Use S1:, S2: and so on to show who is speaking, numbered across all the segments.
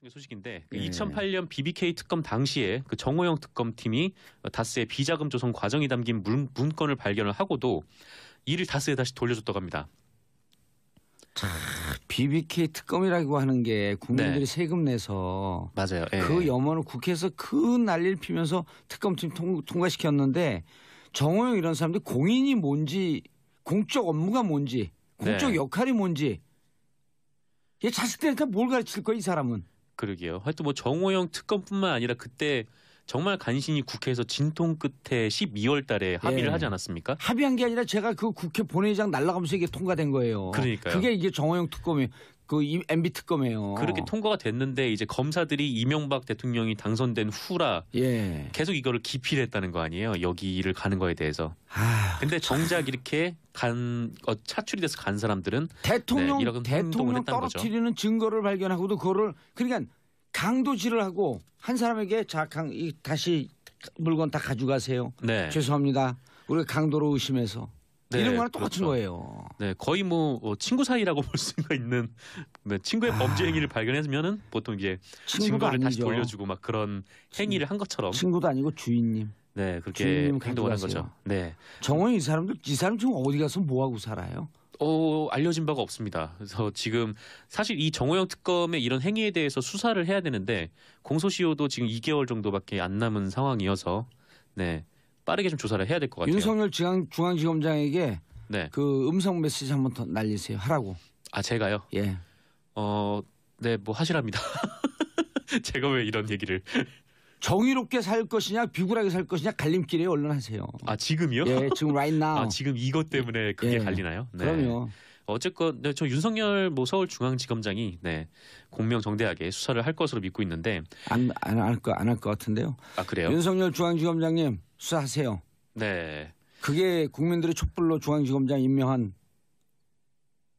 S1: 중의 소식인데 그
S2: 예.
S1: 2008년 BBK 특검 당시에 그 정호영 특검팀이 다스의 비자금 조성 과정이 담긴 문건을 발견을 하고도 이를 다스에 다시 돌려줬다고 합니다.
S2: 참, BBK 특검이라고 하는 게 국민들이
S1: 네.
S2: 세금 내서
S1: 맞아요. 예.
S2: 그 염원을 국회에서 큰 난리를 피면서 특검팀 통과시켰는데 정호영 이런 사람들 공인이 뭔지 공적 업무가 뭔지 공적
S1: 네.
S2: 역할이 뭔지 얘 자식들한테 뭘 가르칠 거야 이 사람은.
S1: 그러게요. 하여튼 뭐 정호영 특검뿐만 아니라 그때 정말 간신히 국회에서 진통 끝에 12월 달에 합의를
S2: 예.
S1: 하지 않았습니까?
S2: 합의한 게 아니라 제가 그 국회 본회의장 날아가면서 이게 통과된 거예요.
S1: 그러니까요.
S2: 그게 이게 정호영 특검이 그 MB 특검이에요.
S1: 그렇게 통과가 됐는데 이제 검사들이 이명박 대통령이 당선된 후라
S2: 예.
S1: 계속 이거를 기피를 했다는 거 아니에요. 여기를 가는 거에 대해서.
S2: 아,
S1: 근데 정작 이렇게 차출이 돼서 간 사람들은
S2: 대통령
S1: 네, 이런 행동을
S2: 대통령
S1: 했다는 거죠.
S2: 떨어뜨리는 증거를 발견하고도 그거를 그러니까 강도질을 하고 한 사람에게 다시 물건 다 가져가세요.
S1: 네.
S2: 죄송합니다. 우리가 강도로 의심해서
S1: 네,
S2: 이런 거랑 똑같은
S1: 그렇죠.
S2: 거예요.
S1: 네, 거의 뭐 친구 사이라고 볼 수가 있는 네, 친구의 범죄 행위를 발견했으면은 보통 이제
S2: 친구도
S1: 증거를 다시
S2: 아니죠.
S1: 돌려주고 막 그런 행위를 한 것처럼
S2: 친구도 아니고 주인님.
S1: 네 그렇게
S2: 주인님
S1: 행동을 한
S2: 가져가세요.
S1: 거죠. 네,
S2: 정호영 이 사람 지금 어디 가서 뭐 하고 살아요?
S1: 알려진 바가 없습니다. 그래서 지금 사실 이 정호영 특검의 이런 행위에 대해서 수사를 해야 되는데 공소시효도 지금 2개월 정도밖에 안 남은 상황이어서 네 빠르게 좀 조사를 해야 될 것 같아요.
S2: 윤석열 중앙지검장에게
S1: 네,
S2: 그 음성 메시지 한번 더 날리세요. 하라고.
S1: 아 제가요.
S2: 예.
S1: 네, 뭐 하시랍니다. 제가 왜 이런 얘기를?
S2: 정의롭게 살 것이냐 비굴하게 살 것이냐 갈림길에 얼른 하세요.
S1: 아 지금이요?
S2: 예, 지금 right now.
S1: 아 지금 이것 때문에 그게
S2: 예.
S1: 갈리나요? 네.
S2: 그럼요.
S1: 어쨌건 네, 저 윤석열 뭐 서울중앙지검장이 네, 공명정대하게 수사를 할 것으로 믿고 있는데
S2: 안 할 것 같은데요.
S1: 아 그래요?
S2: 윤석열 중앙지검장님 수사하세요.
S1: 네.
S2: 그게 국민들의 촛불로 중앙지검장 임명한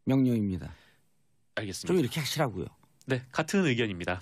S2: 명령입니다.
S1: 알겠습니다.
S2: 좀 이렇게 하시라고요.
S1: 네, 같은 의견입니다.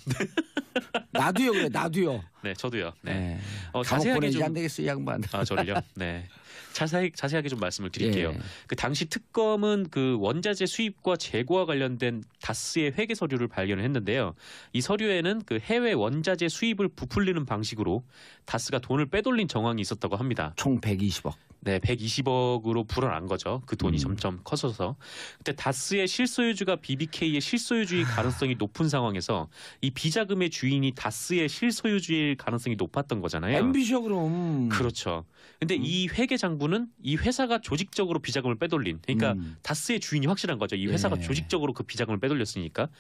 S2: 나도요 그래 나도요.
S1: 네, 저도요. 네.
S2: 네. 감옥
S1: 자세하게
S2: 보내지
S1: 좀
S2: 안 되겠어 이 양반.
S1: 아, 저를요? 네. 자세하게 좀 말씀을 드릴게요.
S2: 예.
S1: 그 당시 특검은 그 원자재 수입과 재고와 관련된 다스의 회계 서류를 발견을 했는데요. 이 서류에는 그 해외 원자재 수입을 부풀리는 방식으로 다스가 돈을 빼돌린 정황이 있었다고 합니다.
S2: 총 120억.
S1: 네, 120억으로 불어난 거죠. 그 돈이 점점 커져서. 그때 다스의 실소유주가 BBK의 실소유주의 가능성이 높은 상황에서 이 비자금의 주인이 다스의 실소유주일 가능성이 높았던 거잖아요.
S2: MB죠 그럼.
S1: 그렇죠. 근데 이 회계 장부는 이 회사가 조직적으로 비자금을 빼돌린, 그러니까 다스의 주인이 확실한 거죠. 이 회사가
S2: 예.
S1: 조직적으로 그 비자금을 빼돌렸으니까.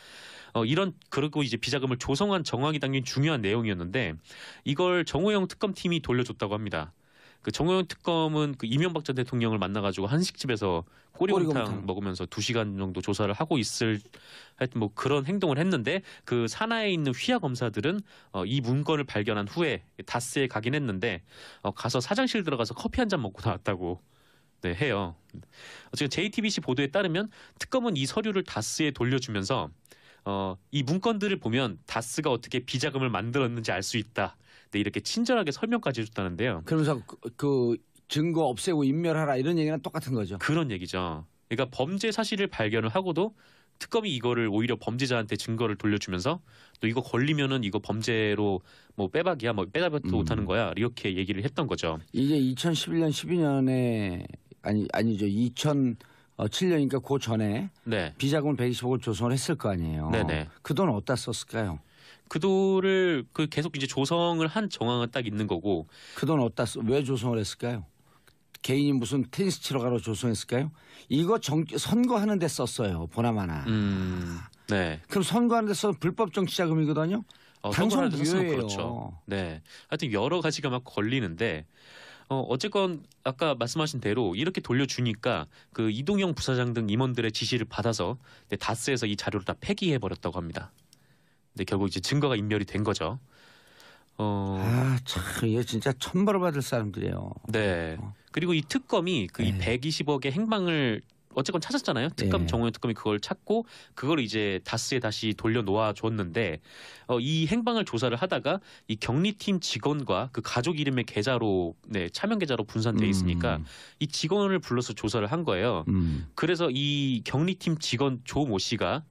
S1: 그리고 이제 비자금을 조성한 정황이 담긴 중요한 내용이었는데 이걸 정호영 특검팀이 돌려줬다고 합니다. 그 정호영 특검은 그 이명박 전 대통령을 만나가지고 한식집에서 꼬리곰탕 먹으면서 2시간 정도 조사를 하고 하여튼 뭐 그런 행동을 했는데 그 산하에 있는 휘하 검사들은 이 문건을 발견한 후에 다스에 가긴 했는데 가서 사장실 들어가서 커피 한 잔 먹고 나왔다고 네, 해요. 지금 JTBC 보도에 따르면 특검은 이 서류를 다스에 돌려주면서 이 문건들을 보면 다스가 어떻게 비자금을 만들었는지 알 수 있다. 네, 이렇게 친절하게 설명까지 해줬다는데요.
S2: 그러면서 그 증거 없애고 인멸하라 이런 얘기랑 똑같은 거죠.
S1: 그런 얘기죠. 그러니까 범죄 사실을 발견을 하고도 특검이 이거를 오히려 범죄자한테 증거를 돌려주면서 또 이거 걸리면은 이거 범죄로 뭐 빼박이야, 뭐 빼박도 못하는 거야 이렇게 얘기를 했던 거죠.
S2: 이게 2011년 12년에 아니죠 2007년이니까 그 전에
S1: 네.
S2: 비자금을 120억을 조성을 했을 거 아니에요.
S1: 네네.
S2: 그 돈 어디다 썼을까요?
S1: 그 돈을 계속 이제 조성을 한 정황은 딱 있는 거고.
S2: 그 돈 어디다 왜 조성을 했을까요? 개인이 무슨 테니스 치러 가러 조성했을까요? 이거 선거하는 데 썼어요. 보나마나.
S1: 네.
S2: 그럼 선거하는 데 써서 불법 정치 자금이거든요. 당선 무효예요.
S1: 그렇죠. 네. 하여튼 여러 가지가 막 걸리는데 어쨌건 아까 말씀하신 대로 이렇게 돌려주니까 그 이동영 부사장 등 임원들의 지시를 받아서 다스에서 이 자료를 다 폐기해 버렸다고 합니다. 근데 결국 이제 증거가 인멸이 된 거죠.
S2: 참, 얘 진짜 천벌을 받을 사람들이에요.
S1: 네. 그리고 이 특검이 이 120억의 행방을 어쨌건 찾았잖아요. 정호영 특검이 그걸 찾고 그걸 이제 다스에 다시 돌려놓아 줬는데 이 행방을 조사를 하다가 이 경리팀 직원과 그 가족 이름의 계좌로 차명 계좌로 분산돼 있으니까 이 직원을 불러서 조사를 한 거예요. 그래서 이 경리팀 직원 조 모 씨가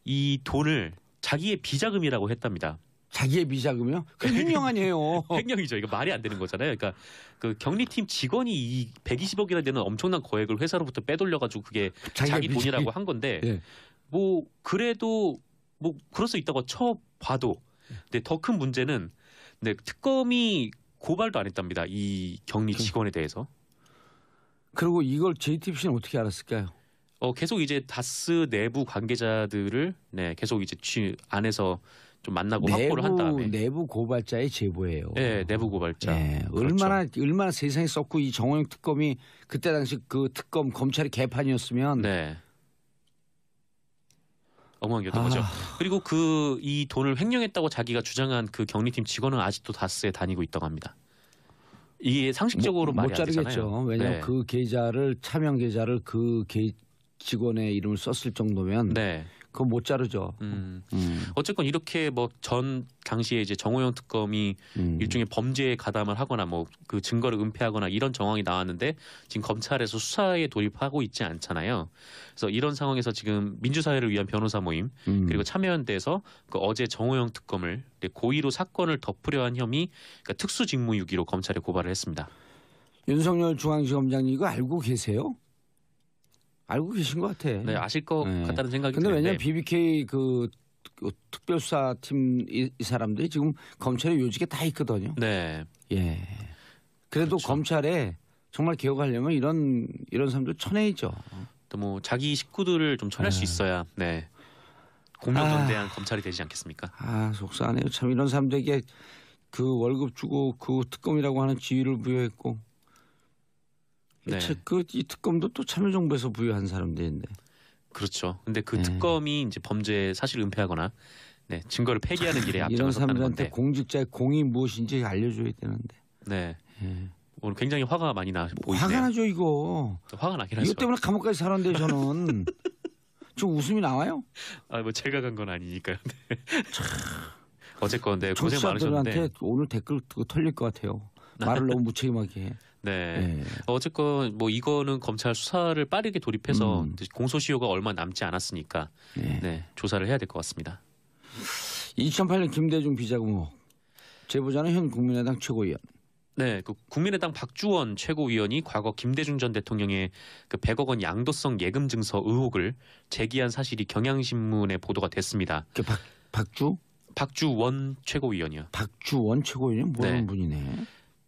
S1: 이 돈을 자기의 비자금이라고 했답니다.
S2: 자기의 비자금이요? 그 횡령 아니에요.
S1: 횡령이죠. 이거 말이 안 되는 거잖아요. 그러니까 그 경리팀 직원이 이 120억이나 되는 엄청난 거액을 회사로부터 빼돌려가지고 그게 자기 돈이라고 한 건데
S2: 네.
S1: 뭐 그래도 뭐 그럴 수 있다고 쳐봐도 근데 더 큰 문제는 네, 특검이 고발도 안 했답니다. 이 격리 직원에 대해서.
S2: 그리고 이걸 JTBC는 어떻게 알았을까요?
S1: 계속 이제 다스 내부 관계자들을 네, 계속 이제 안에서 좀 만나고 확보를 한 다음에
S2: 내부 고발자의 제보예요.
S1: 네, 내부 고발자.
S2: 네,
S1: 그렇죠.
S2: 얼마나 세상에 썼고 이 정호영 특검이 그때 당시 그 특검 검찰이 개판이었으면
S1: 네. 엉망이었던 거죠. 그리고 그 이 돈을 횡령했다고 자기가 주장한 그 격리팀 직원은 아직도 다스에 다니고 있다고 합니다. 이게 상식적으로 말이 안 되잖아요.
S2: 못 자르겠죠. 왜냐하면
S1: 네.
S2: 그 계좌를 차명 계좌를 그 직원의 이름을 썼을 정도면
S1: 네.
S2: 그거 못 자르죠.
S1: 어쨌건 이렇게 뭐 전 당시에 이제 정호영 특검이 일종의 범죄에 가담을 하거나 뭐 그 증거를 은폐하거나 이런 정황이 나왔는데 지금 검찰에서 수사에 돌입하고 있지 않잖아요. 그래서 이런 상황에서 지금 민주사회를 위한 변호사 모임 그리고 참여연대에서 그 어제 정호영 특검을 고의로 사건을 덮으려 한 혐의 그러니까 특수직무유기로 검찰에 고발을 했습니다.
S2: 윤석열 중앙지검장님 이거 알고 계세요? 알고 계신 것 같아.
S1: 네, 아실 것 같다는 생각이
S2: 근데
S1: 드는데.
S2: 왜냐하면 BBK 그 특별수사팀 이 사람들이 지금 검찰의 요직에 다 있거든요.
S1: 네.
S2: 예. 그래도
S1: 그렇죠.
S2: 검찰에 정말 개혁하려면 이런 사람들 쳐내야죠.
S1: 또 뭐 자기 식구들을 좀 쳐낼 수 있어야 네. 공정전대한 검찰이 되지 않겠습니까?
S2: 아 속상하네요. 참 이런 사람들에게 그 월급 주고 그 특검이라고 하는 지위를 부여했고
S1: 네.
S2: 이 특검도 또 참여정부에서 부여한 사람들인데.
S1: 그렇죠. 근데 그 특검이 이제 범죄 사실 은폐하거나 네, 증거를 폐기하는 일에
S2: 이런
S1: 앞장섰다는
S2: 사람들한테
S1: 건데.
S2: 공직자의 공이 무엇인지 알려줘야 되는데.
S1: 네.
S2: 예.
S1: 오늘 굉장히 화가 많이 나 보이시네요.
S2: 화가 나죠 이거.
S1: 화가 나긴 하죠.
S2: 이것 때문에 감옥까지 살았는데 저는 좀 웃음이 나와요.
S1: 뭐 제가 간 건 아니니까요. 네. 어쨌건 네, 고생
S2: 청취자들한테
S1: 많으셨는데.
S2: 오늘 댓글 털릴 것 같아요. 말을 너무 무책임하게 해.
S1: 네.
S2: 예.
S1: 어쨌건 뭐 이거는 검찰 수사를 빠르게 돌입해서 공소시효가 얼마 남지 않았으니까 네, 조사를 해야 될 것 같습니다.
S2: 2008년 김대중 비자금 의혹. 제보자는 현 국민의당 최고위원.
S1: 네, 그 국민의당 박주원 최고위원이 과거 김대중 전 대통령의 그 100억 원 양도성 예금 증서 의혹을 제기한 사실이 경향신문에 보도가 됐습니다.
S2: 그
S1: 박주원 최고위원이요.
S2: 박주원 최고위원이 모르는
S1: 네.
S2: 분이네.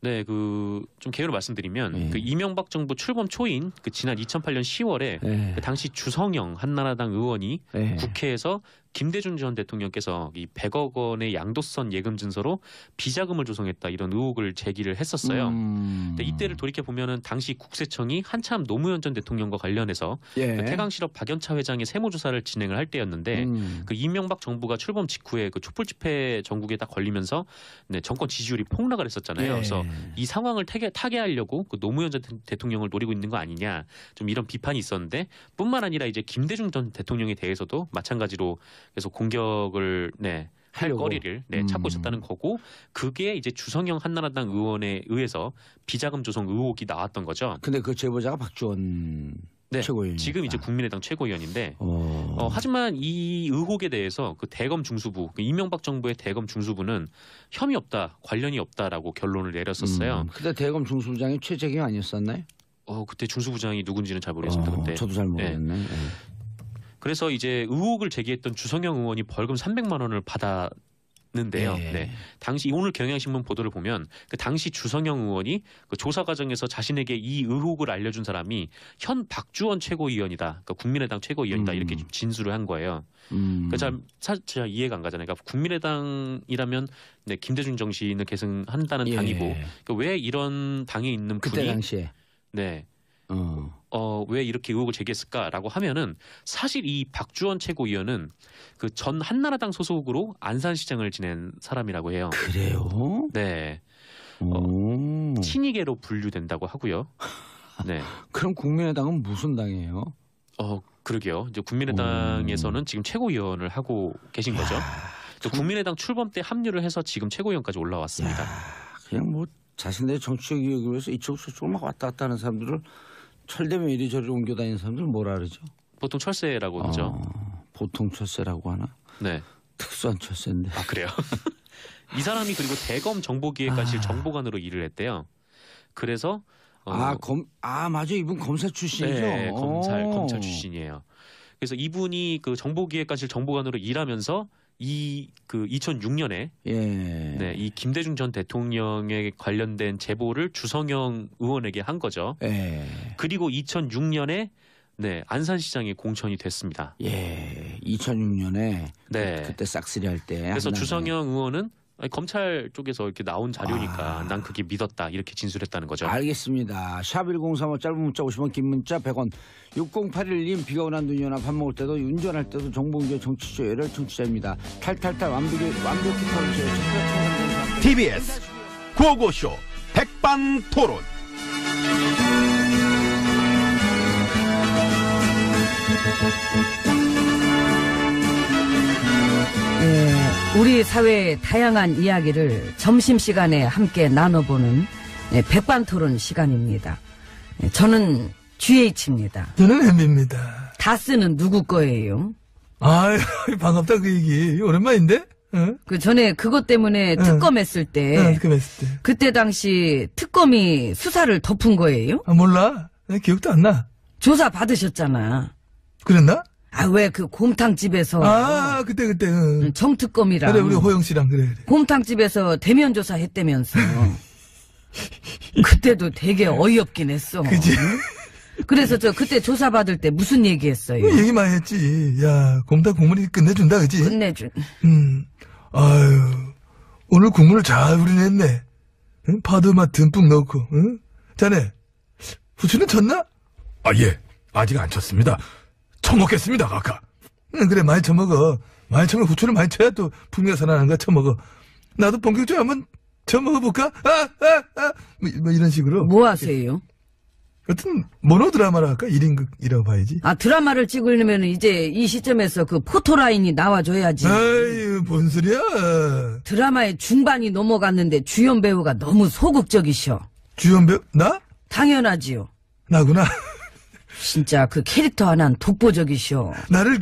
S1: 네, 그 좀 개요를 말씀드리면
S2: 네.
S1: 그 이명박 정부 출범 초인 그 지난 2008년 10월에
S2: 네.
S1: 그 당시 주성영 한나라당 의원이
S2: 네.
S1: 국회에서 김대중 전 대통령께서 이 100억 원의 양도성 예금 증서로 비자금을 조성했다 이런 의혹을 제기를 했었어요. 근데 이때를 돌이켜 보면은 당시 국세청이 한참 노무현 전 대통령과 관련해서
S2: 예.
S1: 그 태강실업 박연차 회장의 세무조사를 진행을 할 때였는데 그 이명박 정부가 출범 직후에 그 촛불 집회 전국에 딱 걸리면서 네, 정권 지지율이 폭락을 했었잖아요.
S2: 예.
S1: 그래서 이 상황을 타개하려고 그 노무현 전 대통령을 노리고 있는 거 아니냐 좀 이런 비판이 있었는데 뿐만 아니라 이제 김대중 전 대통령에 대해서도 마찬가지로 그래서 공격을 네. 할
S2: 하려고.
S1: 거리를 네, 찾고 있었다는 거고 그게 이제 주성영 한나라당 의원에 의해서 비자금 조성 의혹이 나왔던 거죠.
S2: 근데 그 제보자가 박주원
S1: 네,
S2: 최고위원.
S1: 지금 이제 국민의당 최고위원인데
S2: 어.
S1: 하지만 이 의혹에 대해서 그 대검 중수부 그 이명박 정부의 대검 중수부는 혐의 없다 관련이 없다라고 결론을 내렸었어요.
S2: 그때 대검 중수부장이 최재경 아니었었나요?
S1: 그때 중수부장이 누군지는 잘 모르겠습니다. 그때.
S2: 저도 잘 모르겠네. 예.
S1: 그래서 이제 의혹을 제기했던 주성영 의원이 벌금 300만 원을 받았는데요.
S2: 예.
S1: 네. 당시 오늘 경향신문 보도를 보면 그 당시 주성영 의원이 그 조사 과정에서 자신에게 이 의혹을 알려준 사람이 현 박주원 최고위원이다. 그러니까 국민의당 최고위원이다. 이렇게 진술을 한 거예요. 그러니까 잘 이해가 안 가잖아요. 그러니까 국민의당이라면 네, 김대중 정신을 계승한다는
S2: 예.
S1: 당이고 그러니까 왜 이런 당에 있는
S2: 그때
S1: 분이
S2: 당시에.
S1: 네. 왜 이렇게 의혹을 제기했을까라고 하면은 사실 이 박주원 최고위원은 그 전 한나라당 소속으로 안산시장을 지낸 사람이라고 해요.
S2: 그래요?
S1: 네. 친이계로 분류된다고 하고요. 네.
S2: 그럼 국민의당은 무슨 당이에요?
S1: 그러게요. 이제 국민의당에서는 지금 최고위원을 하고 계신 거죠. 또 국민의당 출범 때 합류를 해서 지금 최고위원까지 올라왔습니다.
S2: 그냥 뭐 자신들의 정치적 이익을 위해서 이쪽 저쪽으로 막 왔다 갔다 하는 사람들을 철되면 이리저리 옮겨 다니는 사람들 뭐라 그러죠?
S1: 보통 철새라고 하죠.
S2: 보통 철새라고 하나?
S1: 네.
S2: 특수한 철새인데.
S1: 아 그래요? 이 사람이 그리고 대검 정보기획관실 정보관으로 일을 했대요. 그래서
S2: 맞아, 이분 검사 출신이죠.
S1: 네, 검찰 출신이에요. 그래서 이분이 그 정보기획관실 정보관으로 일하면서 2006년에
S2: 예.
S1: 이 김대중 전 대통령에 관련된 제보를 주성영 의원에게 한 거죠.
S2: 예.
S1: 그리고 2006년에 안산시장에 공천이 됐습니다.
S2: 예, 2006년에
S1: 네.
S2: 그때 싹쓸이 할 때.
S1: 그래서 주성영 의원은 검찰 쪽에서 이렇게 나온 자료니까 난 그게 믿었다 이렇게 진술했다는 거죠.
S2: 알겠습니다. 샵 1035 짧은 문자 50원 긴 문자 100원 6081님 비가 오나 눈이 오나 밥 먹을 때도 운전할 때도 정보운전 정치쇼 열혈 청취자입니다. 탈탈탈 완벽히 털어주세요.
S3: TBS 구호고쇼 백반토론.
S4: 우리 사회의 다양한 이야기를 점심시간에 함께 나눠보는 백반토론 시간입니다. 저는 GH입니다.
S5: 저는 햄입니다.
S4: 다스는 누구 거예요?
S5: 아유, 반갑다 그 얘기. 오랜만인데? 어?
S4: 그 전에 그것 때문에 특검했을 때
S5: 특검했을 때.
S4: 그때 당시 특검이 수사를 덮은 거예요?
S5: 아, 몰라. 내 기억도 안 나.
S4: 조사 받으셨잖아.
S5: 그랬나?
S4: 아, 왜 그 곰탕집에서
S5: 그때.
S4: 정특검이랑
S5: 그래, 우리 호영 씨랑 그래.
S4: 곰탕집에서 대면 조사 했다면서. 그때도 되게 어이없긴 했어.
S5: 그지?
S4: 그래서 그때 조사 받을 때 무슨 얘기했어요?
S5: 얘기 많이 했지. 야, 곰탕 국물이 끝내준다, 그지?
S4: 끝내준.
S5: 아유, 오늘 국물을 잘 우려냈네. 응? 파도 맛 듬뿍 넣고, 응? 자네, 후추는 쳤나? 아, 예. 아직 안 쳤습니다. 처먹겠습니다, 아까. 응, 그래, 많이 처먹어. 많이 처먹어. 후추를 많이 쳐야 또 풍미가 살아나는 거야, 처먹어. 나도 본격적으로 한번 처먹어볼까? 뭐 이런 식으로.
S4: 뭐 하세요?
S5: 어떤 모노드라마라 할까? 1인극이라고 봐야지.
S4: 아, 드라마를 찍으려면 이제 이 시점에서 그 포토라인이 나와줘야지.
S5: 아유, 뭔 소리야.
S4: 드라마의 중반이 넘어갔는데 주연 배우가 너무 소극적이셔.
S5: 주연 배우? 나?
S4: 당연하지요.
S5: 나구나.
S4: 진짜 그 캐릭터 하나는 독보적이셔.
S5: 나를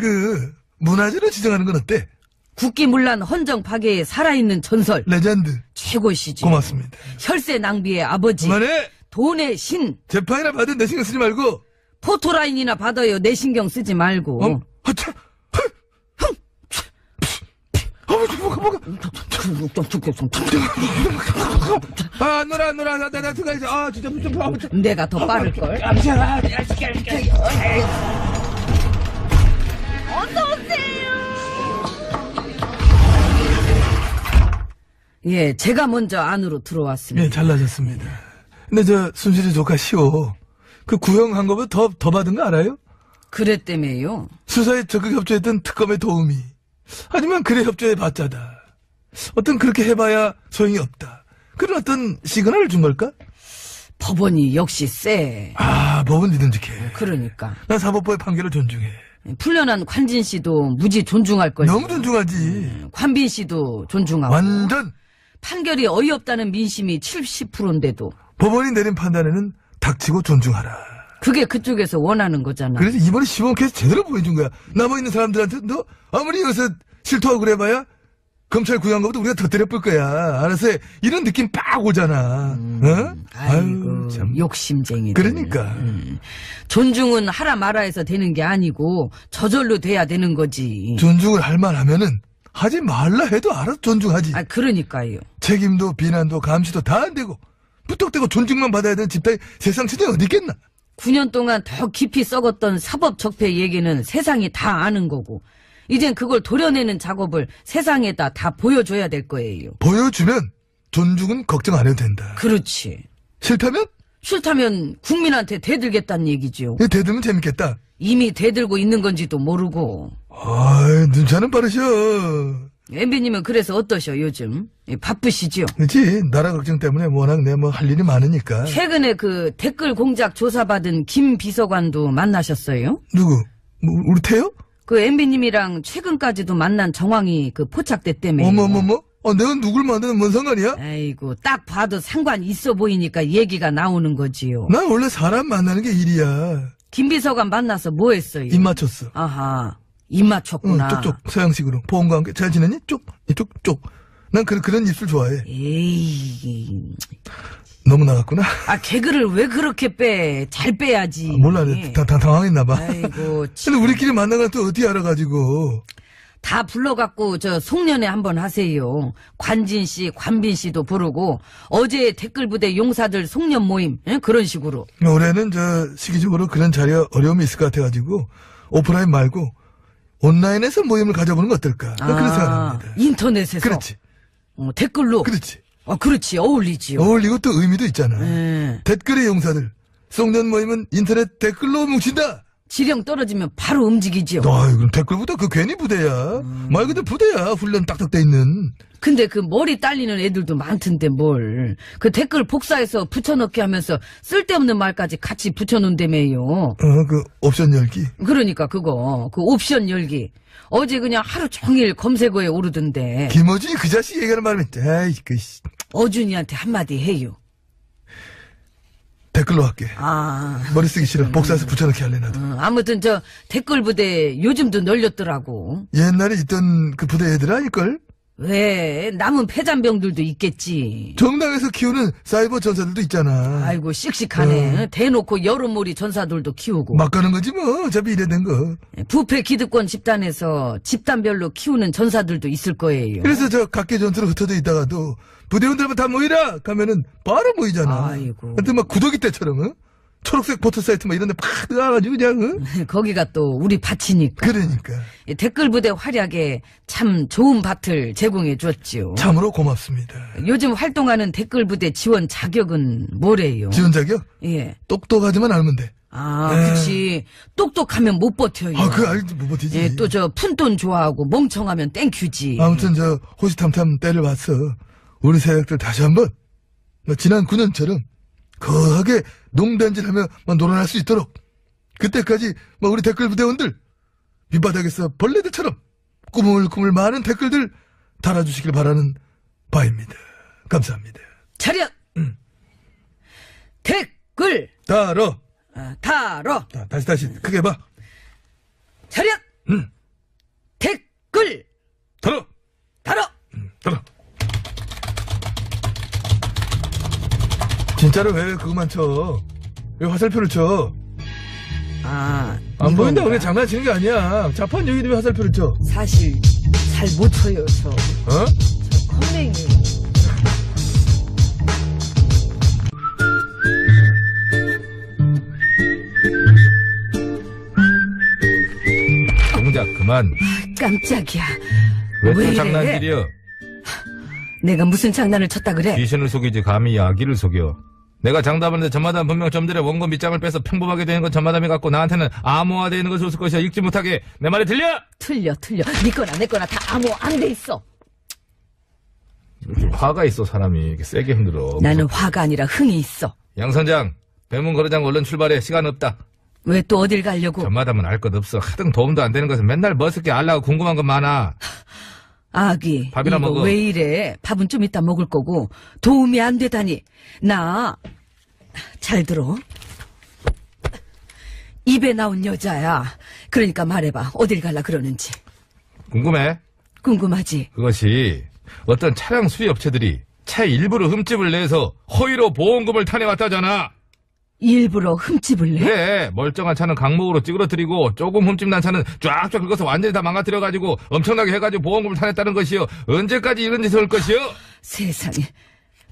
S5: 문화재로 지정하는 건 어때?
S4: 국기문란 헌정 파괴에 살아있는 전설.
S5: 레전드.
S4: 최고시지.
S5: 고맙습니다.
S4: 혈세 낭비의 아버지.
S5: 그만해!
S4: 돈의 신.
S5: 재판이나 받은 내 신경 쓰지 말고.
S4: 포토라인이나 받아요. 내 신경 쓰지 말고.
S5: 하차! 안 놀아. 나 들어가야지. 진짜.
S4: 내가 더 빠를걸. 예, 제가 먼저 안으로 들어왔습니다.
S5: 예, 잘나셨습니다. 근데 순실이 조카 시오. 그 구형한 거보다 더 받은 거 알아요?
S4: 그랬다며요.
S5: 수사에 적극 협조했던 특검의 도움이. 하지만 그래 협조해 봤자다. 어떤 그렇게 해봐야 소용이 없다. 그런 어떤 시그널을 준 걸까?
S4: 법원이 역시 세.
S5: 법은 믿음직해.
S4: 그러니까.
S5: 난 사법부의 판결을 존중해.
S4: 풀려난 관진 씨도 무지 존중할 거예요.
S5: 너무 존중하지.
S4: 관빈 씨도 존중하고.
S5: 완전.
S4: 판결이 어이없다는 민심이 70%인데도.
S5: 법원이 내린 판단에는 닥치고 존중하라.
S4: 그게 그쪽에서 원하는 거잖아.
S5: 그래서 이번에 시범 케이스 제대로 보여준 거야. 남아있는 사람들한테 너 아무리 여기서 실토하고 그래봐야 검찰 구형한 것보다 우리가 더 때려볼 거야. 알아서 해. 이런 느낌 빡 오잖아. 어?
S4: 아이고,
S5: 참.
S4: 욕심쟁이.
S5: 그러니까.
S4: 존중은 하라 마라 해서 되는 게 아니고 저절로 돼야 되는 거지.
S5: 존중을 할 만하면은 하지 말라 해도 알아서 존중하지.
S4: 그러니까요.
S5: 책임도 비난도 감시도 다 안 되고 무턱대고 존중만 받아야 되는 집단이 세상 천지에 어디 있겠나.
S4: 9년 동안 더 깊이 썩었던 사법적폐 얘기는 세상이 다 아는 거고 이젠 그걸 도려내는 작업을 세상에다 다 보여줘야 될 거예요.
S5: 보여주면 존중은 걱정 안 해도 된다.
S4: 그렇지.
S5: 싫다면?
S4: 싫다면 국민한테 대들겠다는 얘기죠.
S5: 대들면 재밌겠다.
S4: 이미 대들고 있는 건지도 모르고.
S5: 눈차는 빠르셔.
S4: MB님은 그래서 어떠셔 요즘? 바쁘시죠?
S5: 그렇지. 나라 걱정 때문에 워낙 할 일이 많으니까.
S4: 최근에 그 댓글 공작 조사받은 김 비서관도 만나셨어요?
S5: 누구? 우리 태요?
S4: 그 MB님이랑 최근까지도 만난 정황이 포착됐다며.
S5: 어머머머? 내가 누굴 만나는 뭔 상관이야?
S4: 아이고, 딱 봐도 상관 있어 보이니까 얘기가 나오는 거지요.
S5: 난 원래 사람 만나는 게 일이야.
S4: 김 비서관 만나서 뭐 했어요?
S5: 입 맞췄어.
S4: 아하. 입 맞췄구나.
S5: 쪽쪽 서양식으로 보험과 함께 잘 지내니? 이쪽. 난 그런 입술 좋아해.
S4: 에이.
S5: 너무 나갔구나.
S4: 개그를 왜 그렇게 빼? 잘 빼야지.
S5: 몰라, 당황했나 봐.
S4: 아이고, 참.
S5: 근데 우리끼리 만난 건 또 어디 알아가지고.
S4: 다 불러갖고 송년회 한번 하세요. 관진 씨, 관빈 씨도 부르고 어제 댓글 부대 용사들 송년 모임 그런 식으로.
S5: 올해는 시기적으로 그런 자리 어려움이 있을 것 같아가지고 오프라인 말고 온라인에서 모임을 가져보는 건 어떨까? 그런 생각합니다.
S4: 인터넷에서.
S5: 그렇지.
S4: 댓글로.
S5: 그렇지.
S4: 그렇지. 어울리지요.
S5: 어울리고 또 의미도 있잖아. 댓글의 용사들. 송년 모임은 인터넷 댓글로 뭉친다.
S4: 지령 떨어지면 바로 움직이지요.
S5: 그럼 댓글보다 괜히 부대야. 말 그대로 부대야. 훈련 딱딱 돼 있는.
S4: 근데 그 머리 딸리는 애들도 많던데 뭘. 그 댓글 복사해서 붙여넣기 하면서 쓸데없는 말까지 같이 붙여놓는다며요.
S5: 옵션 열기.
S4: 그러니까 그 옵션 열기. 어제 그냥 하루 종일 검색어에 오르던데.
S5: 김어준이 그 자식 얘기하는 말이면
S4: 어준이한테 한마디 해요.
S5: 댓글로 할게. 머리 쓰기 싫어. 복사해서 붙여넣기 할래 나도.
S4: 아무튼 댓글 부대 요즘도 널렸더라고.
S5: 옛날에 있던 그 부대 애들 아닐걸?
S4: 왜? 남은 폐잔병들도 있겠지.
S5: 정당에서 키우는 사이버 전사들도 있잖아.
S4: 아이고 씩씩하네. 대놓고 여론몰이 전사들도 키우고.
S5: 막 가는 거지 뭐. 어차피 이래 된 거.
S4: 부패 기득권 집단에서 집단별로 키우는 전사들도 있을 거예요.
S5: 그래서 각계 전투로 흩어져 있다가도 부대원들만 다 모이라 가면은 바로 모이잖아.
S4: 아이고.
S5: 근데 막 구더기 때처럼 초록색 포털 사이트 막 이런 데 팍 들어가가지고 그냥
S4: 거기가 또 우리 밭이니까.
S5: 그러니까
S4: 댓글 부대 활약에 참 좋은 밭을 제공해 줬지요.
S5: 참으로 고맙습니다.
S4: 요즘 활동하는 댓글 부대 지원 자격은 뭐래요?
S5: 지원 자격?
S4: 예.
S5: 똑똑하지만 않으면 돼.
S4: 그치. 똑똑하면 못 버텨요.
S5: 그거 알지 못 버티지.
S4: 예, 또 푼돈 좋아하고 멍청하면 땡큐지.
S5: 아무튼 호시탐탐 때를 봤어. 우리 세력들 다시 한번 지난 9년처럼 거하게 농단질하며 놀아날 수 있도록 그때까지 우리 댓글 부대원들 밑바닥에서 벌레들처럼 꾸물꾸물 많은 댓글들 달아주시길 바라는 바입니다. 감사합니다.
S4: 차렷! 댓글!
S5: 달어!
S4: 달어!
S5: 다시 크게 봐.
S4: 차렷! 댓글!
S5: 달어!
S4: 달어!
S5: 달어! 진짜로 왜 그것만 쳐? 왜 화살표를 쳐? 안 보인다고 그냥 장난치는 게 아니야. 자판 여기도 왜 화살표를 쳐?
S4: 사실 잘 못 쳐요, 저. 저 컴맹이.
S6: 동작 그만.
S4: 깜짝이야.
S6: 왜
S4: 왜
S6: 또
S4: 이래?
S6: 장난질이여?
S4: 내가 무슨 장난을 쳤다 그래?
S6: 귀신을 속이지 감히 아기를 속여. 내가 장담하는데 전마담 분명 좀 전에 원고 밑장을 빼서 평범하게 되는 건 전마담이 같고 나한테는 암호화되어 있는 걸 줬을 것이야. 읽지 못하게. 내 말이 들려?
S4: 틀려. 네 거나 내 거나 다 암호 안 돼 있어.
S6: 이렇게 화가 있어 사람이. 이렇게 세게 흔들어.
S4: 나는 화가 아니라 흥이 있어.
S6: 양 선장, 배문 거래장 얼른 출발해. 시간 없다.
S4: 왜 또 어딜 가려고?
S6: 전마담은 알 것 없어. 하등 도움도 안 되는 것은 맨날 머쓱게 알라고 궁금한 것 많아.
S4: 아기,
S6: 밥이나
S4: 이거
S6: 먹어.
S4: 왜 이래? 밥은 좀 이따 먹을 거고 도움이 안 되다니. 나 잘 들어. 입에 나온 여자야. 그러니까 말해봐. 어딜 갈라 그러는지.
S6: 궁금해?
S4: 궁금하지?
S6: 그것이 어떤 차량 수리 업체들이 차 일부러 흠집을 내서 허위로 보험금을 타내왔다잖아.
S4: 일부러 흠집을 내?
S6: 그래, 멀쩡한 차는 강목으로 찌그러뜨리고 조금 흠집 난 차는 쫙쫙 긁어서 완전히 다 망가뜨려가지고 엄청나게 해가지고 보험금을 타냈다는 것이요. 언제까지 이런 짓을 할 것이요?
S4: 세상에.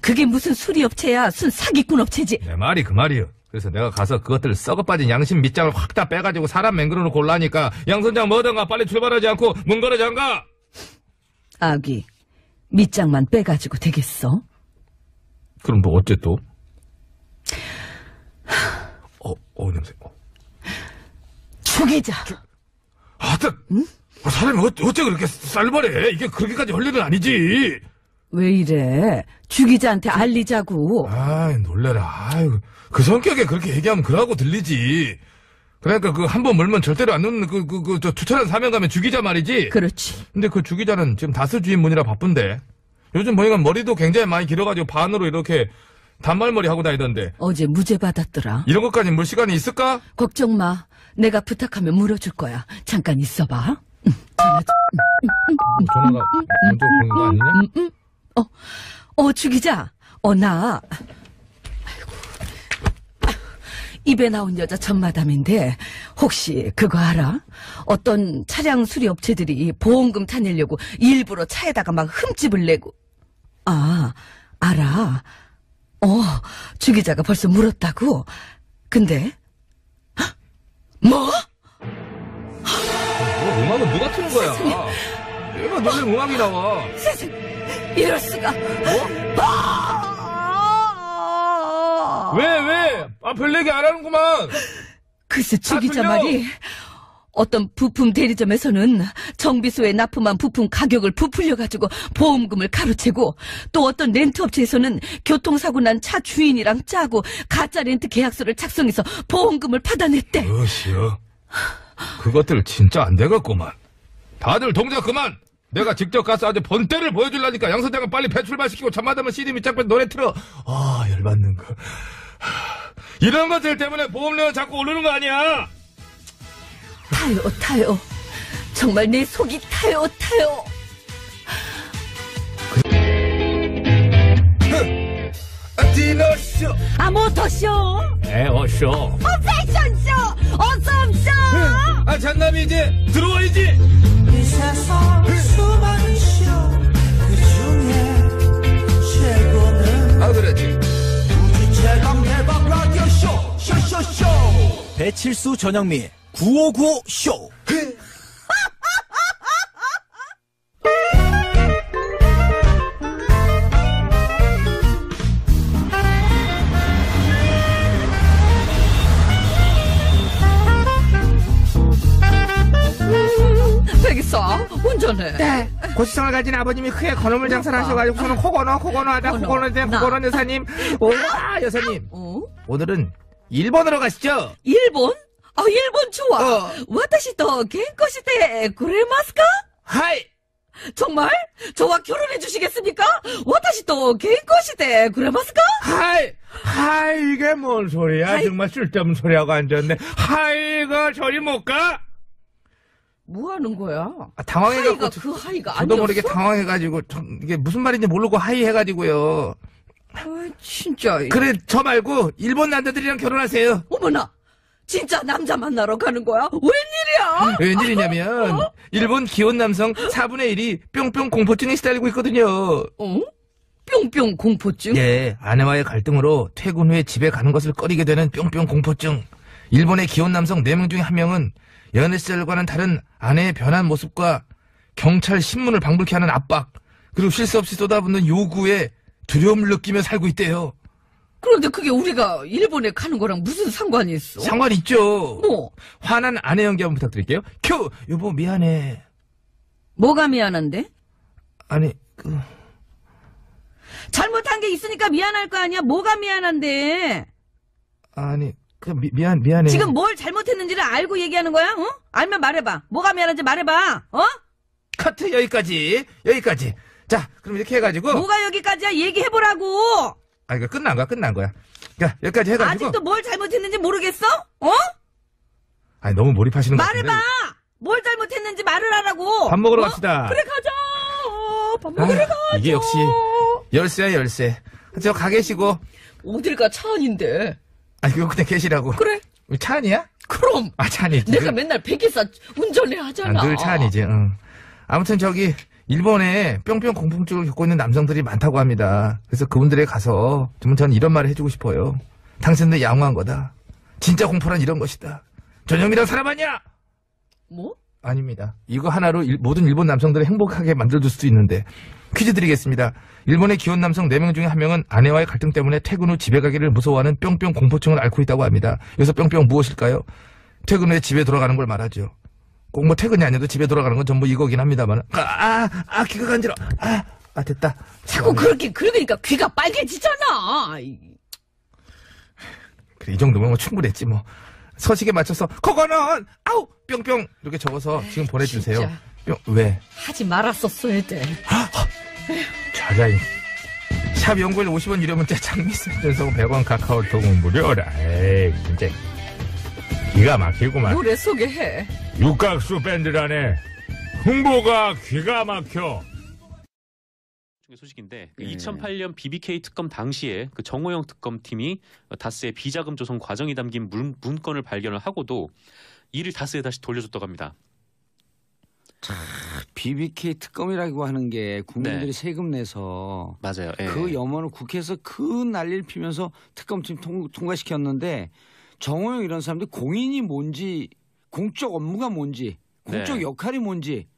S4: 그게 무슨 수리업체야? 순 사기꾼 업체지.
S6: 내 말이 그 말이요. 그래서 내가 가서 그것들 썩어빠진 양심 밑장을 확 다 빼가지고 사람 맹그러 놓고 올라니까 양 선장 뭐든가 빨리 출발하지 않고 문 걸어 잠가.
S4: 아기, 밑장만 빼가지고 되겠어?
S6: 그럼 뭐 어째 또? 냄새.
S4: 죽이자.
S6: 사람이 어째 그렇게 쌀벌해? 이게 그렇게까지 할 일은 아니지.
S4: 왜 이래? 주기자한테 알리자고.
S6: 아이, 놀래라. 아이고, 그 성격에 그렇게 얘기하면 그러고 들리지. 그러니까 한 번 물면 절대로 안 놓는 저 추천한 사명감의 주기자 말이지.
S4: 그렇지.
S6: 근데 그 주기자는 지금 다스 주인분이라 바쁜데. 요즘 보니까 머리도 굉장히 많이 길어가지고 반으로 이렇게 단발머리 하고 다니던데.
S4: 어제 무죄 받았더라.
S6: 이런 것까지 물 시간이 있을까?
S4: 걱정 마. 내가 부탁하면 물어줄 거야. 잠깐 있어봐.
S6: 전화가 먼저 오는 거 아니냐?
S4: 주 기자. 나. 입에 나온 여자 전마담인데 혹시 그거 알아? 어떤 차량 수리 업체들이 보험금 타내려고 일부러 차에다가 막 흠집을 내고. 알아. 주 기자가 벌써 물었다고? 근데 뭐?
S6: 음악은 누가 트는 거야? 얘가 노래 음악이 나와.
S4: 세상에, 이럴 수가.
S6: 왜? 별 얘기 안 하는구만.
S4: 글쎄, 주 기자
S6: 틀려.
S4: 말이 어떤 부품 대리점에서는 정비소에 납품한 부품 가격을 부풀려가지고 보험금을 가로채고, 또 어떤 렌트업체에서는 교통사고 난 차 주인이랑 짜고 가짜 렌트 계약서를 작성해서 보험금을 받아냈대.
S5: 무엇이여? 그것들 진짜 안 되겠구만.
S6: 다들 동작 그만. 내가 직접 가서 아주 본때를 보여주려니까 양 선장은 빨리 배 출발시키고 잠마다면 CD 밑장빼 노래 틀어.
S5: 열받는 거.
S6: 이런 것들 때문에 보험료가 자꾸 오르는 거 아니야?
S4: 타요. 정말 내 속이 타요.
S5: 디너쇼.
S4: 모터쇼,
S6: 에어쇼.
S4: 패션쇼, 어썸쇼.
S6: 잔남이 이제 들어와야지.
S7: 이 세상 수많은 쇼그 중에 최고는
S6: 그렇지.
S7: 우주 최강 대박 라디오 쇼 배칠수 전영미 9595 쇼.
S4: 백이사 운전해.
S8: 네. 고시성을 가진 아버님이 크게 건어물 장사를 하셔가지고 저는 코건어하다 코건어 여사님. 여사님. 오늘은 일본으로 가시죠.
S4: 일본? 일본 좋아. 와타시토 겐코시테 구레마스까?
S8: 하이.
S4: 정말? 저와 결혼해 주시겠습니까? 와타시토 겐코시테 구레마스까?
S8: 하이 이게 뭔 소리야?
S4: 하이.
S8: 정말 쓸데없는 소리하고 앉았네. 하이가 저리 못 가?
S4: 뭐 하는 거야?
S8: 당황해갖고
S4: 하이가 그 하이가
S8: 저도
S4: 아니었어?
S8: 모르게 당황해가지고 이게 무슨 말인지 모르고 하이 해가지고요.
S4: 진짜.
S8: 그래 저 말고 일본 남자들이랑 결혼하세요.
S4: 어머나, 진짜 남자 만나러 가는 거야? 웬일이야?
S8: 웬일이냐면 일본 기혼 남성 4분의 1이 뿅뿅 공포증에 시달리고 있거든요.
S4: 뿅뿅 공포증?
S8: 예, 아내와의 갈등으로 퇴근 후에 집에 가는 것을 꺼리게 되는 뿅뿅 공포증. 일본의 기혼 남성 4명 중에 1명은 연애 시절과는 다른 아내의 변한 모습과 경찰 신문을 방불케 하는 압박, 그리고 쉴 새 없이 쏟아붓는 요구에 두려움을 느끼며 살고 있대요.
S4: 그런데 그게 우리가 일본에 가는 거랑 무슨 상관이 있어?
S8: 상관 있죠.
S4: 뭐?
S8: 화난 아내 연기 한번 부탁드릴게요. 큐! 여보 미안해.
S4: 뭐가 미안한데?
S8: 아니
S4: 잘못한 게 있으니까 미안할 거 아니야? 뭐가 미안한데?
S8: 미안해.
S4: 지금 뭘 잘못했는지를 알고 얘기하는 거야? 알면 말해봐. 뭐가 미안한지 말해봐.
S8: 커트 여기까지. 자, 그럼 이렇게 해가지고.
S4: 뭐가 여기까지야? 얘기해보라고.
S8: 이거 끝난 거야. 야, 여기까지 해가지고.
S4: 아직도 뭘 잘못했는지 모르겠어?
S8: 너무 몰입하시는 거
S4: 말해봐.
S8: 같은데.
S4: 뭘 잘못했는지 말을 하라고.
S8: 밥 먹으러 갑시다.
S4: 그래 가자. 밥 먹으러 가자.
S8: 이게 역시 열쇠야 열쇠. 저 가 계시고.
S4: 어딜 가? 차 안인데.
S8: 이거 그냥 계시라고.
S4: 그래.
S8: 차 안이야?
S4: 그럼.
S8: 차 안이지.
S4: 내가 맨날 백기사 운전해 하잖아.
S8: 늘 차 안이지. 응. 아무튼 일본에 뿅뿅 공포증을 겪고 있는 남성들이 많다고 합니다. 그래서 그분들에 가서 전 이런 말을 해주고 싶어요. 당신들 양호한 거다. 진짜 공포란 이런 것이다. 전영미랑 사람 아니야?
S4: 뭐?
S8: 아닙니다. 이거 하나로 모든 일본 남성들을 행복하게 만들어줄 수도 있는데 퀴즈 드리겠습니다. 일본의 기혼 남성 4명 중에 1명은 아내와의 갈등 때문에 퇴근 후 집에 가기를 무서워하는 뿅뿅 공포증을 앓고 있다고 합니다. 여기서 뿅뿅 무엇일까요? 퇴근 후에 집에 돌아가는 걸 말하죠. 꼭 퇴근이 아니어도 집에 돌아가는 건 전부 이거긴 합니다만. 귀가 간지러. 됐다.
S4: 자꾸 그렇게 긁으니까 귀가 빨개지잖아.
S8: 그래, 이 정도면 충분했지 뭐. 서식에 맞춰서 그거는 뿅뿅 이렇게 적어서 지금 보내주세요.
S4: 진짜.
S8: 왜?
S4: 하지 말았었어야 돼.
S8: 자자이. 샵 연구일 50원 유료 문자 장미스 전송 100원 카카오톡 무료라. 에이 진짜 기가 막히구만.
S4: 노래 소개해.
S6: 육각수 밴드라네. 홍보가 기가 막혀.
S1: 중에 소식인데
S2: 예.
S1: 2008년 BBK 특검 당시에 그 정호영 특검팀이 다스의 비자금 조성 과정이 담긴 문건을 발견을 하고도 이를 다스에 다시 돌려줬다고 합니다.
S2: BBK 특검이라고 하는 게 국민들이
S1: 네.
S2: 세금 내서
S1: 맞아요. 예.
S2: 그 염원을 국회에서 큰 난리를 피면서 특검팀 통과시켰는데 정호영 이런 사람들이 공인이 뭔지 공적 업무가 뭔지 공적
S1: 네.
S2: 역할이 뭔지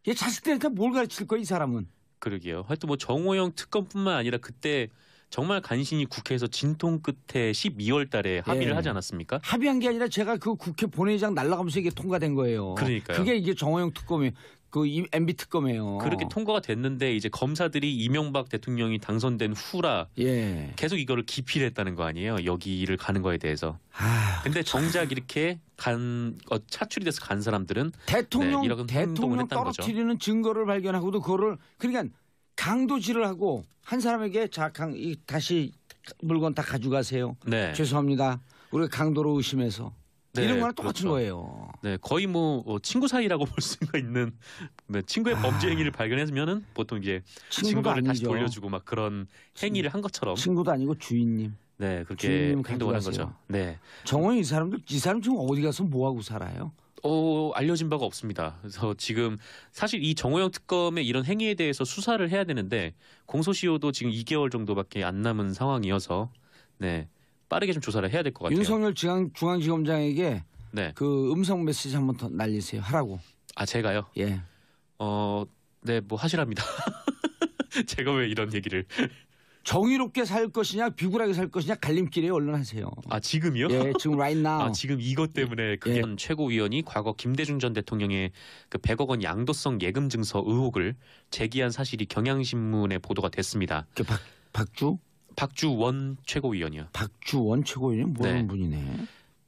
S2: 얘 자식들한테 뭘 가르칠 거야 이 사람은.
S1: 그러게요. 하여튼 뭐 정호영 특검뿐만 아니라 그때 정말 간신히 국회에서 진통 끝에 12월 달에 합의를
S2: 예.
S1: 하지 않았습니까?
S2: 합의한 게 아니라 제가 그 국회 본회의장 날아가면서 이게 통과된 거예요.
S1: 그러니까요.
S2: 그게 이게 정호영 특검이 그 MB 특검이에요.
S1: 그렇게 통과가 됐는데 이제 검사들이 이명박 대통령이 당선된 후라
S2: 예.
S1: 계속 이거를 기피를 했다는 거 아니에요. 여기를 가는 거에 대해서.
S2: 아,
S1: 근데 정작 이렇게 차출이 돼서 간 사람들은
S2: 대통령
S1: 이런 행동을
S2: 대통령
S1: 했다는 거죠.
S2: 떨어뜨리는 증거를 발견하고도 그거를 그러니까 강도질을 하고 한 사람에게 다시 물건 다 가져가세요.
S1: 네.
S2: 죄송합니다. 우리가 강도로 의심해서
S1: 네,
S2: 이런 거랑 똑같은
S1: 그렇죠.
S2: 거예요.
S1: 네, 거의 뭐 친구 사이라고 볼 수가 있는 네, 친구의 범죄 행위를 발견했으면은 보통 이제
S2: 친구도
S1: 증거를 다시
S2: 아니죠.
S1: 돌려주고 막 그런 행위를 한 것처럼
S2: 친구도 아니고 주인님.
S1: 네 그렇게
S2: 주인님
S1: 행동을 한
S2: 가져가세요.
S1: 거죠. 네,
S2: 정원이 이 사람 지금 어디 가서 뭐 하고 살아요?
S1: 알려진 바가 없습니다. 그래서 지금 사실 이 정호영 특검의 이런 행위에 대해서 수사를 해야 되는데 공소시효도 지금 2개월 정도밖에 안 남은 상황이어서 네 빠르게 좀 조사를 해야 될 것 같아요.
S2: 윤석열 중앙지검장에게
S1: 네,
S2: 그 음성 메시지 한번 더 날리세요. 하라고.
S1: 아 제가요.
S2: 예.
S1: 네, 뭐 하시랍니다. 제가 왜 이런 얘기를?
S2: 정의롭게 살 것이냐 비굴하게 살 것이냐 갈림길에 얼른 하세요.
S1: 아 지금이요?
S2: 예, 지금 right now.
S1: 아, 지금 이것 때문에 그게 최고위원이 과거 김대중 전 대통령의 그 100억 원 양도성 예금 증서 의혹을 제기한 사실이 경향신문에 보도가 됐습니다.
S2: 그
S1: 박주원 최고위원이요.
S2: 박주원 최고위원이 모르는
S1: 네.
S2: 분이네.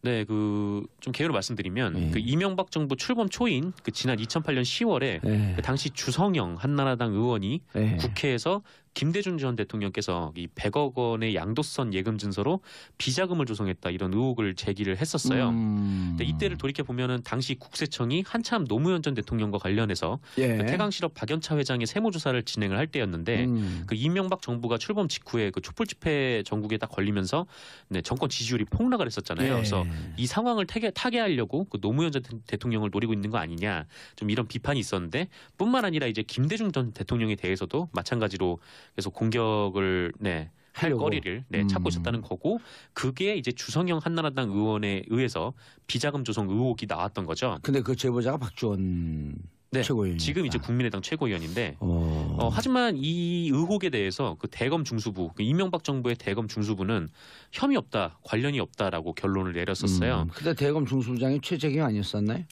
S1: 네, 그 좀 개요를 말씀드리면
S2: 네.
S1: 그 이명박 정부 출범 초인 그 지난 2008년 10월에
S2: 네.
S1: 그 당시 주성영 한나라당 의원이
S2: 네.
S1: 국회에서 김대중 전 대통령께서 이 100억 원의 양도성 예금 증서로 비자금을 조성했다 이런 의혹을 제기를 했었어요. 근데 이때를 돌이켜 보면은 당시 국세청이 한참 노무현 전 대통령과 관련해서
S2: 예.
S1: 그 태강실업 박연차 회장의 세무조사를 진행을 할 때였는데 그 이명박 정부가 출범 직후에 그 촛불 집회 전국에 딱 걸리면서 네, 정권 지지율이 폭락을 했었잖아요.
S2: 예.
S1: 그래서 이 상황을 타개하려고 그 노무현 전 대통령을 노리고 있는 거 아니냐 좀 이런 비판이 있었는데 뿐만 아니라 이제 김대중 전 대통령에 대해서도 마찬가지로 계속 공격을 할
S2: 하려고.
S1: 거리를 찾고 있었다는 거고 그게 이제 주성영 한나라당 의원에 의해서 비자금 조성 의혹이 나왔던 거죠.
S2: 근데 그 제보자가 박주원 최고위원.
S1: 지금 이제 국민의당 최고위원인데
S2: 어.
S1: 하지만 이 의혹에 대해서 그 대검 중수부 그 이명박 정부의 대검 중수부는 혐의 없다 관련이 없다라고 결론을 내렸었어요.
S2: 그때 대검 중수부장이 최재경 아니었었나요?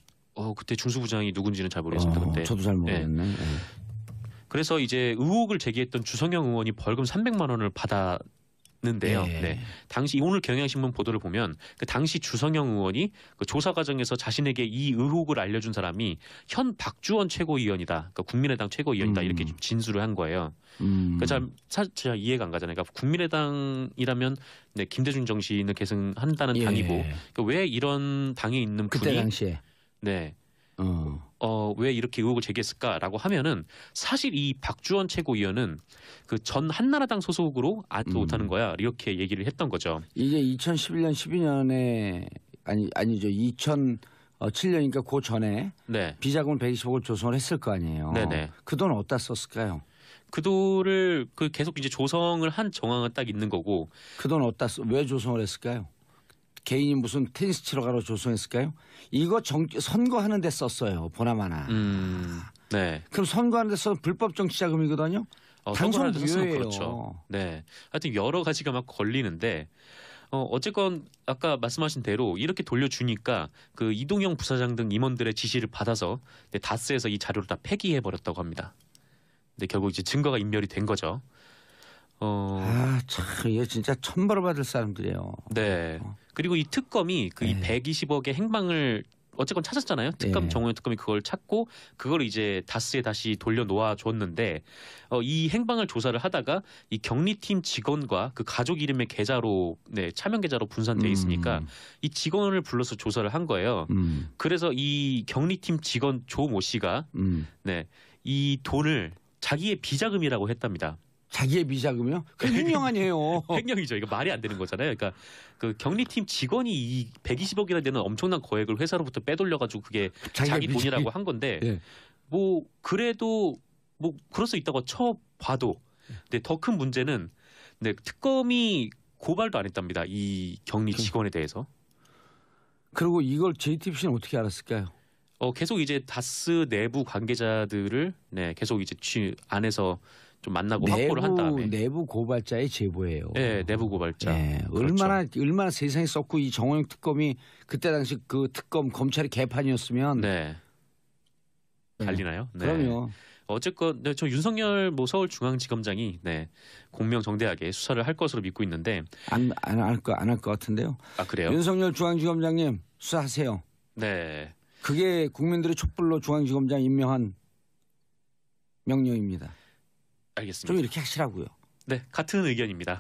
S1: 그때 중수부장이 누군지는 잘 모르겠습니다. 근데
S2: 저도 잘 모르겠네. 예.
S1: 그래서 이제 의혹을 제기했던 주성영 의원이 벌금 300만 원을 받았는데요.
S2: 예.
S1: 네. 당시 오늘 경향신문 보도를 보면 그 당시 주성영 의원이 그 조사 과정에서 자신에게 이 의혹을 알려준 사람이 현 박주원 최고위원이다. 그러니까 국민의당 최고위원이다. 이렇게 좀 진술을 한 거예요. 그러니까 잘 이해가 안 가잖아요. 그러니까 국민의당이라면 김대중 정신을 계승한다는
S2: 예.
S1: 당이고 그러니까 왜 이런 당에 있는 분이
S2: 그때 당시에.
S1: 네. 왜 이렇게 의혹을 제기했을까라고 하면은 사실 이 박주원 최고위원은 그 전 한나라당 소속으로 못하는 거야 이렇게 얘기를 했던 거죠.
S2: 이게 2011년 12년에 아니죠. 2007년이니까 그 전에
S1: 네.
S2: 비자금을 120억을 조성을 했을 거 아니에요.
S1: 네네.
S2: 그 돈 어디다 썼을까요?
S1: 그 돈을 그 계속 이제 조성을 한 정황은 딱 있는 거고
S2: 그 돈 어디다 왜 조성을 했을까요? 개인이 무슨 테니스 치러 가러 조성했을까요? 이거 선거하는 데 썼어요. 보나마나.
S1: 네.
S2: 그럼 선거하는 데 써서 불법 정치 자금이거든요. 당선 무효예요.
S1: 그렇죠. 네. 하여튼 여러 가지가 막 걸리는데 어쨌건 아까 말씀하신 대로 이렇게 돌려주니까 그 이동영 부사장 등 임원들의 지시를 받아서 다스에서 이 자료를 다 폐기해 버렸다고 합니다. 근데 결국 이제 증거가 인멸이 된 거죠.
S2: 참, 이게 진짜 천벌을 받을 사람들이에요.
S1: 네. 그리고 이 특검이 이 120억의 행방을 어쨌건 찾았잖아요. 특검
S2: 예.
S1: 정호영 특검이 그걸 찾고 그걸 이제 다스에 다시 돌려 놓아 줬는데 이 행방을 조사를 하다가 이 격리팀 직원과 그 가족 이름의 계좌로 차명 계좌로 분산돼 있으니까 이 직원을 불러서 조사를 한 거예요. 그래서 이 격리팀 직원 조모 씨가 이 돈을 자기의 비자금이라고 했답니다.
S2: 자기의 비자금이요? 그 횡령 아니에요.
S1: 횡령이죠. 이거 말이 안 되는 거잖아요. 그러니까 그 격리팀 직원이 이 120억이나 되는 엄청난 거액을 회사로부터 빼돌려가지고 그게 자기 돈이라고 한 건데
S2: 예.
S1: 뭐 그래도 뭐 그럴 수 있다고 쳐봐도 근데 더 큰 문제는 특검이 고발도 안 했답니다. 이 격리 직원에 대해서.
S2: 그리고 이걸 JTBC는 어떻게 알았을까요?
S1: 계속 이제 다스 내부 관계자들을 계속 이제 안에서 좀 만나고 확보를 한 다음에
S2: 내부 고발자의 제보예요.
S1: 네, 내부 고발자.
S2: 네,
S1: 그렇죠.
S2: 얼마나 세상에 썼고 이 정호영 특검이 그때 당시 그 특검 검찰이 개판이었으면
S1: 달리나요? 네.
S2: 그럼요.
S1: 어쨌건 저 윤석열 서울중앙지검장이 공명정대하게 수사를 할 것으로 믿고 있는데
S2: 안 할 것 같은데요.
S1: 아 그래요?
S2: 윤석열 중앙지검장님 수사하세요.
S1: 네.
S2: 그게 국민들의 촛불로 중앙지검장 임명한 명령입니다.
S1: 알겠습니다.
S2: 좀 이렇게 하시라고요.
S1: 네, 같은 의견입니다.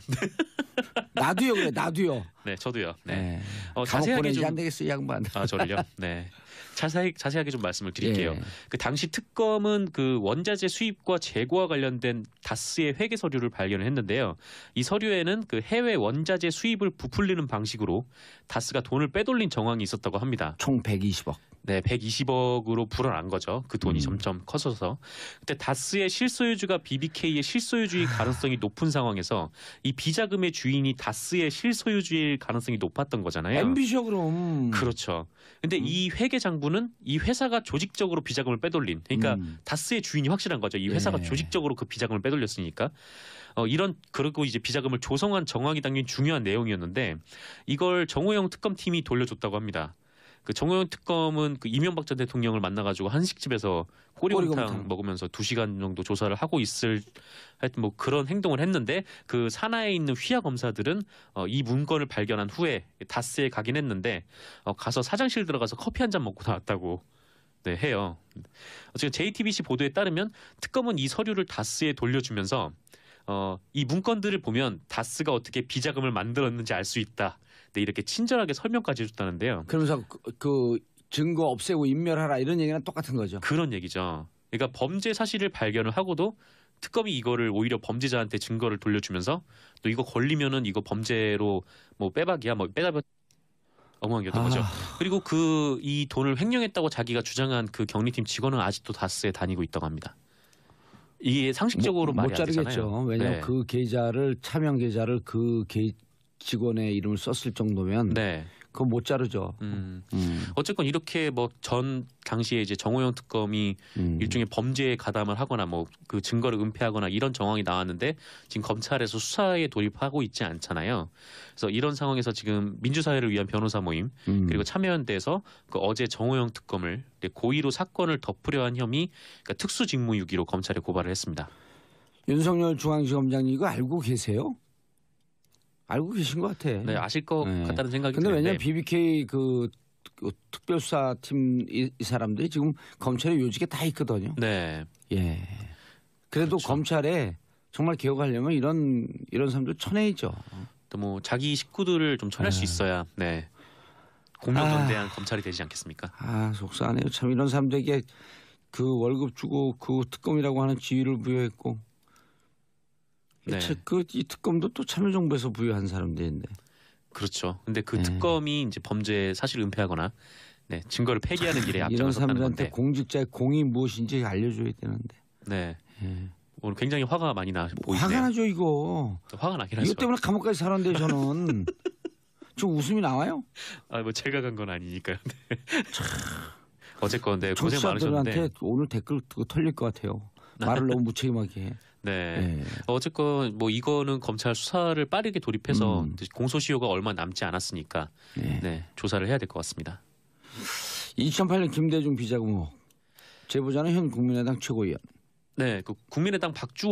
S2: 나도요, 그래, 나도요.
S1: 네, 저도요. 네.
S2: 감옥
S1: 자세하게
S2: 보내지
S1: 좀
S2: 안 되겠어요, 이 양반.
S1: 아, 저를요. 네. 자세하게 좀 말씀을 드릴게요.
S2: 예.
S1: 그 당시 특검은 그 원자재 수입과 재고와 관련된 다스의 회계 서류를 발견을 했는데요. 이 서류에는 그 해외 원자재 수입을 부풀리는 방식으로 다스가 돈을 빼돌린 정황이 있었다고 합니다.
S2: 총 120억.
S1: 네, 120억으로 불어난 거죠. 그 돈이 점점 커져서. 그때 다스의 실소유주가 BBK의 실소유주의 가능성이 높은 상황에서 이 비자금의 주인이 다스의 실소유주일 가능성이 높았던 거잖아요.
S2: MB죠, 그럼.
S1: 그렇죠. 근데 이 회계 장부는 이 회사가 조직적으로 비자금을 빼돌린, 그러니까 다스의 주인이 확실한 거죠. 이 회사가
S2: 예.
S1: 조직적으로 그 비자금을 빼돌렸으니까. 그리고 이제 비자금을 조성한 정황이 담긴 중요한 내용이었는데 이걸 정호영 특검팀이 돌려줬다고 합니다. 그 정호영 특검은 그 이명박 전 대통령을 만나가지고 한식집에서 꼬리곰탕 먹으면서 2시간 정도 조사를 하고 하여튼 뭐 그런 행동을 했는데 그 산하에 있는 휘하 검사들은 이 문건을 발견한 후에 다스에 가긴 했는데 가서 사장실 들어가서 커피 한 잔 먹고 나왔다고 해요. 지금 JTBC 보도에 따르면 특검은 이 서류를 다스에 돌려주면서 이 문건들을 보면 다스가 어떻게 비자금을 만들었는지 알 수 있다. 이렇게 친절하게 설명까지 해줬다는데요.
S2: 그러면서 그 증거 없애고 인멸하라 이런 얘기는 똑같은 거죠.
S1: 그런 얘기죠. 그러니까 범죄 사실을 발견을 하고도 특검이 이거를 오히려 범죄자한테 증거를 돌려주면서 또 이거 걸리면은 이거 범죄로 뭐 빼박이야 뭐 빼박이 어마어마했던 거죠. 그리고 이 돈을 횡령했다고 자기가 주장한 그 격리팀 직원은 아직도 다스에 다니고 있다고 합니다. 이게 상식적으로 말이 안 되잖아요.
S2: 자르겠죠. 왜냐하면 그 계좌를 차명 계좌를 그 직원의 이름을 썼을 정도면 그거 못 자르죠.
S1: 어쨌건 이렇게 뭐 전 당시에 이제 정호영 특검이 일종의 범죄에 가담을 하거나 뭐 그 증거를 은폐하거나 이런 정황이 나왔는데 지금 검찰에서 수사에 돌입하고 있지 않잖아요. 그래서 이런 상황에서 지금 민주사회를 위한 변호사 모임 그리고 참여연대에서 그 어제 정호영 특검을 고의로 사건을 덮으려 한 혐의 그러니까 특수직무유기로 검찰에 고발을 했습니다.
S2: 윤석열 중앙지검장님 이거 알고 계세요? 알고 계신 것 같아.
S1: 네, 아실 것 같다는 생각이
S2: 근데
S1: 드는데.
S2: 왜냐하면 BBK 그 특별수사팀 이 사람들이 지금 검찰에 요직에 다 있거든요.
S1: 네.
S2: 예. 그래도
S1: 그렇죠.
S2: 검찰에 정말 개혁하려면 이런 사람들 쳐내야죠.
S1: 또 뭐 자기 식구들을 좀 쳐낼 수 있어야 공명정대한 검찰이 되지 않겠습니까?
S2: 속상하네요. 참 이런 사람들에게 그 월급 주고 그 특검이라고 하는 지위를 부여했고 이 특검도 또 참여정부에서 부여한 사람들인데.
S1: 그렇죠. 근데 그 특검이 이제 범죄 사실을 은폐하거나 증거를 폐기하는 일에
S2: 이런
S1: 앞장섰다는
S2: 사람들한테
S1: 건데.
S2: 공직자의 공이 무엇인지 알려줘야 되는데.
S1: 네. 오늘 굉장히 화가 많이 나 보이네요.
S2: 화가 나죠 이거.
S1: 화가 나긴 하죠.
S2: 이것 때문에 감옥까지 살았는데 저는 좀 웃음이 나와요?
S1: 뭐 제가 간 건 아니니까요. 어쨌건 고생
S2: 청취자들한테
S1: 많으셨는데.
S2: 오늘 댓글 털릴 것 같아요. 말을 너무 무책임하게 해.
S1: 네. 어쨌건 뭐 이거는 검찰 수사를 빠르게 돌입해서 공소시효가 얼마 남지 않았으니까 조사를 해야 될 것 같습니다.
S2: 2008년 김대중 비자금 의혹. 제보자는 현 국민의당 최고위원.
S1: 네, 그 국민의당 박주원